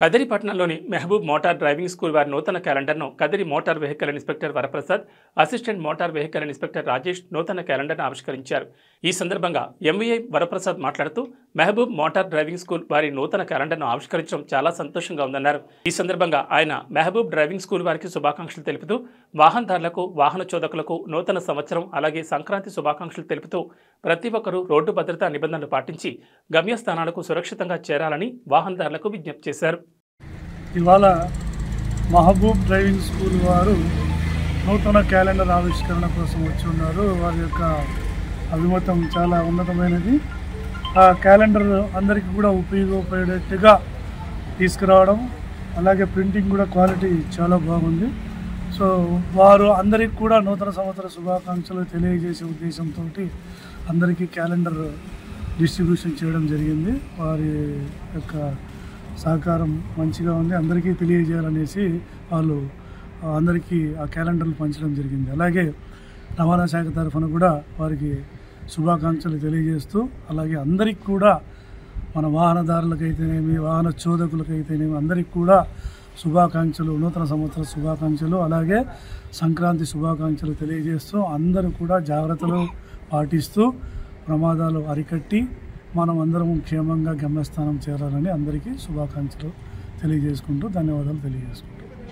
కదిరి పట్టణంలోని Mehboob motor driving school వారి నూతన క్యాలెండర్ను Kadiri motor vehicle inspector Varaprasad, assistant motor vehicle inspector Rajesh నూతన క్యాలెండర్ను ఆవిష్కరించారు. ఈ సందర్భంగా ఎంవీఐ వరప్రసాద్ మాట్లాడుతూ మెహబూబ్ మోటార్ డ్రైవింగ్ స్కూల్ వారి నూతన క్యాలెండర్ను ఆవిష్కరించడం చాలా సంతోషంగా ఉందన్నారు. ఈ సందర్భంగా ఆయన మెహబూబ్ డ్రైవింగ్ స్కూల్ వారికి శుభాకాంక్షలు తెలుపుతూ వాహనదారులకు, వాహన చోదకులకు నూతన సంవత్సరం అలాగే సంక్రాంతి శుభాకాంక్షలు తెలుపుతూ ప్రతి ఒక్కరూ రోడ్డు భద్రతా నిబంధనలు పాటించి గమ్యస్థానాలకు సురక్షితంగా చేరాలని వాహనదారులకు విజ్ఞప్తి చేశారు. ఇవాళ మహబూబ్ డ్రైవింగ్ స్కూల్ వారు నూతన క్యాలెండర్ ఆవిష్కరణ కోసం వచ్చి ఉన్నారు. వారి యొక్క అభిమతం చాలా ఉన్నతమైనది. ఆ క్యాలెండర్ అందరికీ కూడా ఉపయోగపడేట్టుగా తీసుకురావడం, అలాగే ప్రింటింగ్ కూడా క్వాలిటీ చాలా బాగుంది. సో వారు అందరికీ కూడా నూతన సంవత్సర శుభాకాంక్షలు తెలియజేసే ఉద్దేశంతో అందరికీ క్యాలెండర్ డిస్ట్రిబ్యూషన్ చేయడం జరిగింది. వారి యొక్క సహకారం మంచిగా ఉంది. అందరికీ తెలియజేయాలనేసి వాళ్ళు అందరికీ ఆ క్యాలెండర్లు పంచడం జరిగింది. అలాగే రవాణా శాఖ తరఫున కూడా వారికి శుభాకాంక్షలు తెలియజేస్తూ, అలాగే అందరికీ కూడా మన వాహనదారులకైతేనేమి, వాహన చోదకులకైతేనేమి అందరికీ కూడా శుభాకాంక్షలు, నూతన సంవత్సర శుభాకాంక్షలు, అలాగే సంక్రాంతి శుభాకాంక్షలు తెలియజేస్తూ అందరూ కూడా జాగ్రత్తలు పాటిస్తూ ప్రమాదాలు అరికట్టి మనం అందరం క్షేమంగా గమ్యస్థానం చేరాలని అందరికీ శుభాకాంక్షలు తెలియజేసుకుంటూ ధన్యవాదాలు తెలియజేసుకుంటాం.